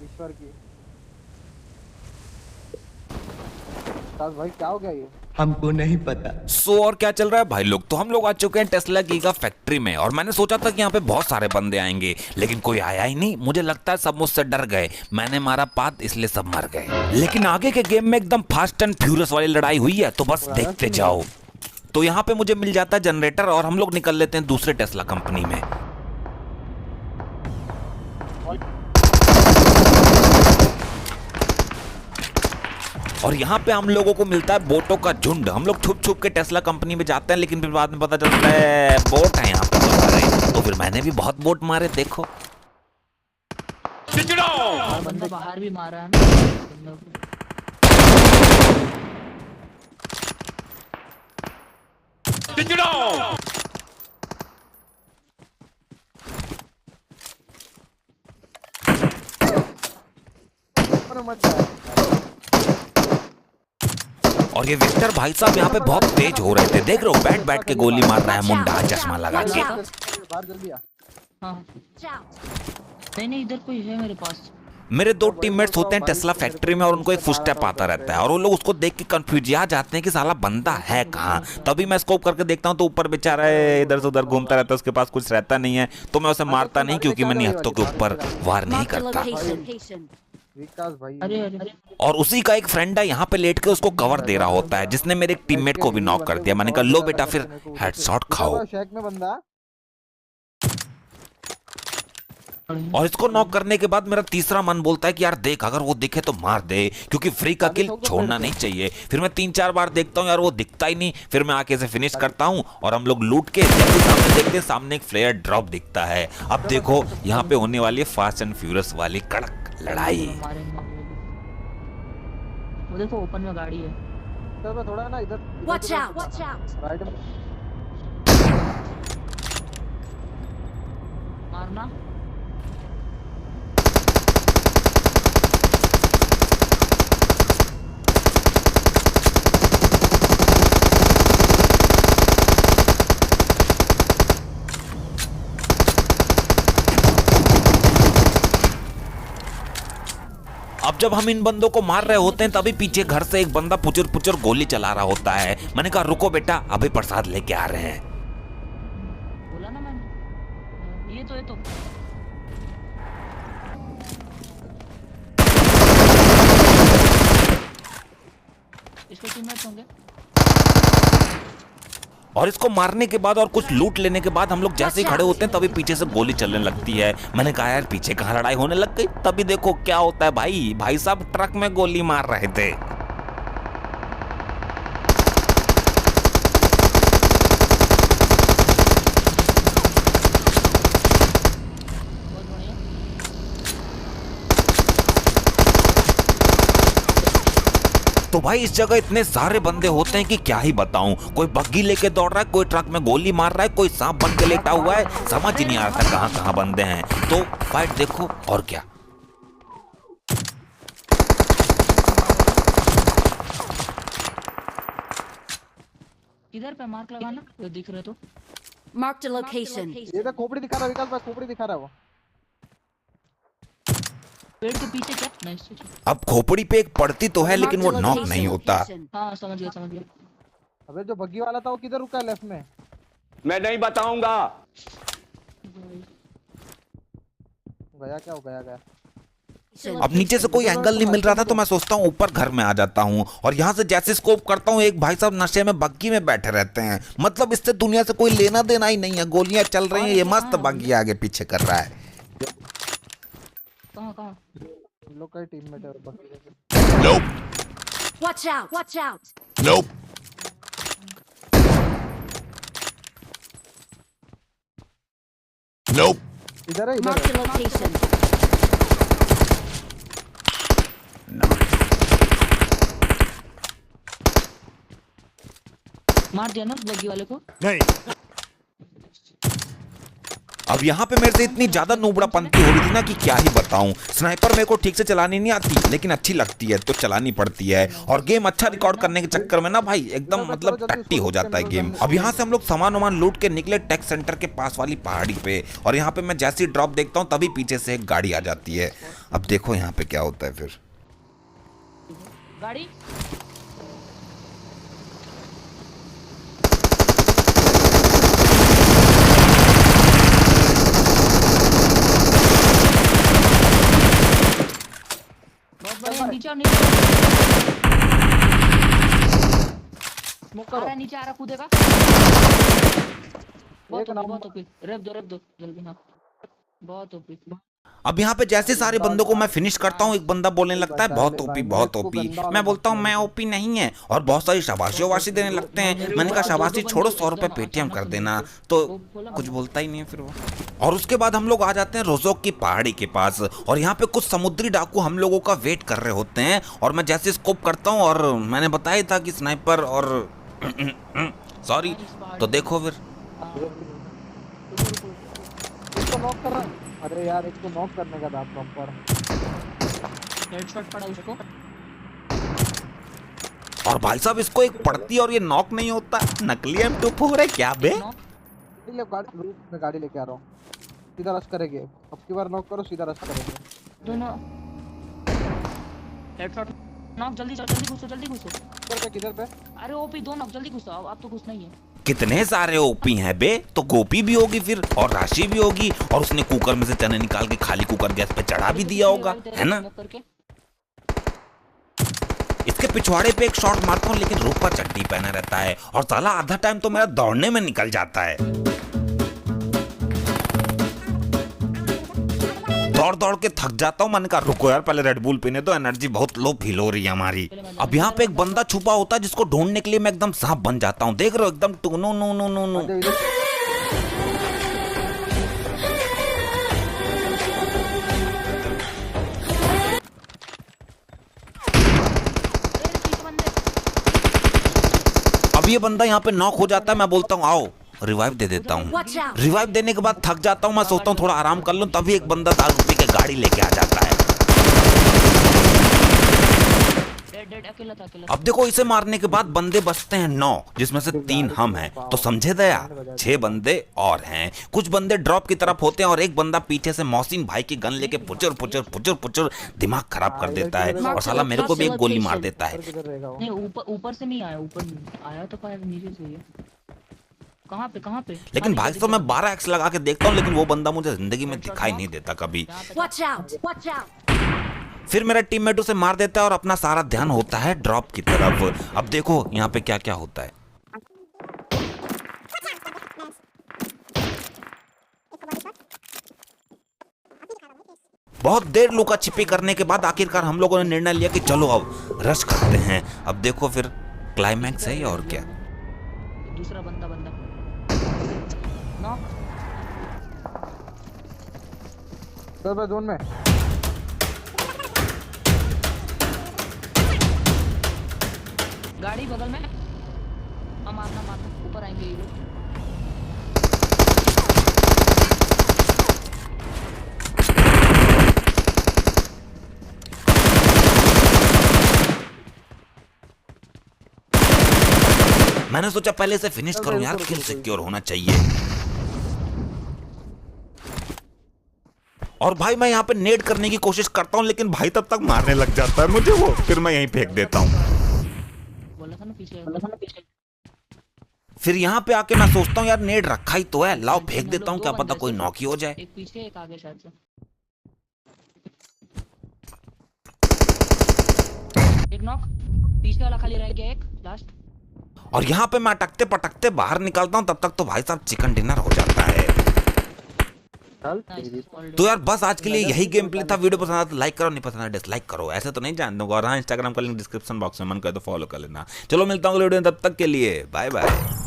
ईश्वर की। भाई क्या हो गया ये? हमको नहीं पता। और क्या चल रहा है भाई लोग? तो हम लोग आ चुके हैं टेस्ला गीगा फैक्ट्री में और मैंने सोचा था कि यहाँ पे बहुत सारे बंदे आएंगे, लेकिन कोई आया ही नहीं। मुझे लगता है सब मुझसे डर गए। मैंने मारा पात इसलिए सब मर गए। लेकिन आगे के गेम में एकदम फास्ट एंड फ्यूरियस वाली लड़ाई हुई है, तो बस देखते जाओ। तो यहाँ पे मुझे मिल जाता है जनरेटर और हम लोग निकल लेते हैं दूसरे टेस्ला कंपनी में। और यहाँ पे हम लोगों को मिलता है बोटों का झुंड। हम लोग छुप छुप के टेस्ला कंपनी में जाते हैं, लेकिन फिर बाद में पता चलता है बोट है यहाँ पे तो सारे। तो फिर मैंने भी बहुत बोट मारे। देखो बंदा बाहर भी मारा है ना। और ये विक्टर भाई साहब यहाँ पे बहुत तेज हो रहे थे। देख रहे हो, बैठ बैठ के गोली मार रहा है मुंडा चश्मा लगा के। बाहर जल्दी आ। हाँ नहीं इधर कोई है मेरे पास। मेरे दो टीममेट्स होते हैं टेस्ला फैक्ट्री में और उनको एक फुटस्टेप आता रहता है और वो लोग उसको देख के कंफ्यूज जाते हैं कि साला बंदा है कहाँ। तभी मैं स्कोप करके देखता हूँ तो ऊपर बेचारा है, इधर से उधर घूमता रहता है, उसके पास कुछ रहता नहीं है। तो मैं उसे मारता नहीं, क्योंकि मैं निहत्तों के ऊपर वार नहीं करता। विकास भाई। अरे और उसी का एक फ्रेंड है यहाँ पे लेट के उसको कवर दे रहा होता है, जिसने मेरे एक टीममेट को भी नॉक कर दिया। मैंने कहा लो बेटा फिर हेडशॉट खाओ। शेक में बंदा। और इसको नॉक करने के बाद मेरा तीसरा मन बोलता है कि यार देख, अगर वो दिखे तो मार दे, क्योंकि फ्री का किल छोड़ना नहीं चाहिए। फिर मैं 3-4 बार देखता हूँ यार वो दिखता ही नहीं। फिर मैं आके इसे फिनिश करता हूँ और हम लोग लूट के जब भी सामने देखते हैं सामने एक फ्लेयर ड्रॉप दिखता है। अब देखो यहाँ पे होने वाली है फास्ट एंड फ्यूरियस वाली कड़क लड़ाई। वो देखो ओपन में गाड़ी है। तो थोड़ा ना इधर Watch out! राइट में। मारना। अब जब हम इन बंदों को मार रहे होते हैं तभी पीछे घर से एक बंदा पुचुर पुचुर गोली चला रहा होता है। मैंने कहा रुको बेटा, अभी प्रसाद लेके आ रहे हैं। बोला ना मैंने। ये तो इसके टीममेट्स होंगे। और इसको मारने के बाद और कुछ लूट लेने के बाद हम लोग जैसे ही खड़े होते हैं तभी पीछे से गोली चलने लगती है। मैंने कहा यार पीछे कहाँ लड़ाई होने लग गई। तभी देखो क्या होता है भाई साहब ट्रक में गोली मार रहे थे। बहुत बढ़िया। तो भाई इस जगह इतने सारे बंदे होते हैं कि क्या ही बताऊं। कोई बग्गी लेके दौड़ रहा है, कोई ट्रक में गोली मार रहा है, कोई सांप बन के लेटा हुआ है। समझ ही नहीं आ रहा कहाँ कहाँ बंदे हैं। तो फाइट देखो और क्या। इधर पे मार्क लगाना तो दिख रहे तो। Marked a location. ये तो खोपड़ी दिखा रहा है विकास भाई, खोपड़ी दिखा रहा है वो। पेड़ के पीछे क्या? नाइस। अब खोपड़ी पे एक पड़ती तो है, लेकिन वो नॉक नहीं होता। हाँ समझ गया। अबे जो बग्गी वाला था वो किधर रुका है? लेफ्ट में। मैं नहीं बताऊंगा। गया क्या? हो गया। अब नीचे से कोई एंगल नहीं मिल रहा था तो मैं सोचता हूँ ऊपर घर में आ जाता हूँ। और यहाँ से जैसे स्कोप करता हूँ, एक भाई साहब नशे में बग्गी में बैठे रहते हैं। मतलब इससे दुनिया से कोई लेना देना ही नहीं है। गोलियां चल रही हैं, ये मस्त बग्गी आगे पीछे कर रहा है। कहाँ? हम लोग का टीममेट है बग्गी। Nope. Watch out! Nope. Nope. इधर है Marked a location. मार दिया ना बग्गी वाले को। नहीं। अब अब यहाँ पे मेरे से इतनी ज्यादा नूबड़ापंती हो रही थी ना कि क्या ही बताऊं। स्नाइपर मेरे को ठीक से चलानी नहीं आती, लेकिन अच्छी लगती है तो चलानी पड़ती है। और गेम अच्छा रिकॉर्ड करने के चक्कर में ना भाई एकदम मतलब टट्टी हो जाता है गेम। अब यहाँ से हम लोग सामान वामान लूट के निकले टेक सेंटर के पास वाली पहाड़ी पे, और यहाँ पे मैं जैसी ड्रॉप देखता हूँ तभी पीछे से एक गाड़ी आ जाती है। अब देखो यहाँ पे क्या होता है फिर। गाड़ी बहुत बढ़िया। नीचे और नीचे स्मोक आ रहा करो। है, नीचे आ रहा, कूदेगा। बहुत ओपी रेप दो जल्दी ना, बहुत ओपी। अब यहाँ पे जैसे सारे बंदों को मैं फिनिश करता हूँ, एक बंदा बोलने लगता है बहुत ओपी बहुत ओपी। मैं बोलता हूँ मैं ओपी नहीं है, और बहुत सारी शाबाशी वाबाशी देने लगते हैं। मैंने कहा शाबाशी छोड़ो, 100 रुपए पेटीएम कर देना, तो कुछ बोलता ही नहीं है फिर वो। और उसके बाद हम लोग आ जाते हैं रोजोक की पहाड़ी के पास, और यहाँ पे कुछ समुद्री डाकू हम लोगों का वेट कर रहे होते हैं। और मैं जैसे स्कोप करता हूँ, और मैंने बताया था कि स्नाइपर और सॉरी, तो देखो फिर इसको नॉक कर रहा। अरे यार इसको नॉक करने का था प्रॉपर। हेडशॉट पड़ा उसको। और भाई साहब इसको एक पड़ती और ये नॉक नहीं होता। नकली M24 है क्या बे? ले गाड़ी लेके आ रहा हूँ, सीधा रश करेंगे। अब की बार नॉक करो, सीधा रश करेंगे दोनों। हेडशॉट नॉक, जल्दी घुसो। किधर पे? अरे ओपी दो नॉक, जल्दी घुसो। अब तो घुसना ही है। कितने सारे ओपी हैं बे, तो गोपी भी होगी फिर, और राशि भी होगी, और उसने कुकर में से चने निकाल के खाली कुकर गैस पे चढ़ा भी दिया होगा, है ना? इसके पिछवाड़े पे एक शॉट मारता हूँ, लेकिन रूप पर चड्डी पहना रहता है, और साला आधा टाइम तो मेरा दौड़ने में निकल जाता है। दौड़ के थक जाता हूँ। मैंने कहा रुको यार, पहले रेड बुल पीने दो, एनर्जी बहुत लो फील हो रही है हमारी। अब यहाँ पे एक बंदा छुपा होता है जिसको ढूंढने के लिए मैं एकदम सांप बन जाता हूँ। देख रहे हो, एकदम टू no no no no no. अब ये बंदा यहाँ पे नॉक हो जाता है। मैं बोलता हूँ आओ रिवाइव दे देता हूँ। Watch out! रिवाइव देने के बाद थक जाता हूँ, मैं सोचता हूँ थोड़ा आराम कर लूँ, तभी एक बंदा दारू पी के गाड़ी लेके आ जाता है। अकेला था। अब देखो, इसे मारने के बाद बंदे बचते हैं 9, जिसमें से 3 हम हैं। तो समझे दया, 6 बंदे और हैं। कुछ बंदे ड्रॉप की तरफ होते हैं, और एक बंदा पीछे से मोहसिन भाई की गन लेके पुचर दिमाग खराब कर देता है, और साला मेरे को भी एक गोली मार देता है। नहीं, ऊपर से नहीं आया, ऊपर आया तो फायर नीचे से है। कहाँ पे? लेकिन भाई तो मैं 12x लगा के देखता हूँ, लेकिन वो बंदा मुझे जिंदगी में दिखाई नहीं देता कभी। Watch out! Watch out! फिर मेरा टीममेट उसे मार देता है, और अपना सारा ध्यान होता है ड्रॉप की तरफ। अब देखो यहाँ पे क्या क्या होता है। बहुत देर लुका छिपी करने के बाद आखिरकार हम लोगों ने निर्णय लिया कि चलो अब रश करते हैं। अब देखो फिर क्लाइमैक्स है और क्या। दूसरा बंदा नॉक। सर जोन में गाड़ी बगल में। मारना ऊपर आएंगे ये लोग। मैंने सोचा पहले से फिनिश करूं यार, किल सिक्योर होना चाहिए। और भाई मैं यहाँ पे नेड करने की कोशिश करता हूँ, लेकिन भाई तब तक मारने लग जाता है मुझे वो, फिर मैं यहीं फेंक देता हूँ। बोला था ना पीछे। फिर यहाँ पे आके मैं सोचता हूँ यार नेड रखा ही तो है, लाओ फेंक देता हूँ, क्या पता कोई नॉक ही हो जाए। एक पीछे एक आगे शायद से। एक नॉक, पीछे वाला खाली रह गया एक लास्ट। और यहाँ पे मैं अटकते पटकते बाहर निकलता हूँ, तब तक तो भाई साहब चिकन डिनर हो जाता है। तो यार बस आज के लिए यही गेम प्ले था। वीडियो पसंद आया तो लाइक करो, नहीं पसंद आया डिसलाइक करो, ऐसे तो नहीं जान दूंगा। और हाँ, इंस्टाग्राम का लिंक डिस्क्रिप्शन बॉक्स में मन करे तो फॉलो कर लेना। चलो मिलता हूँ अगले वीडियो में, तब तक के लिए बाय बाय।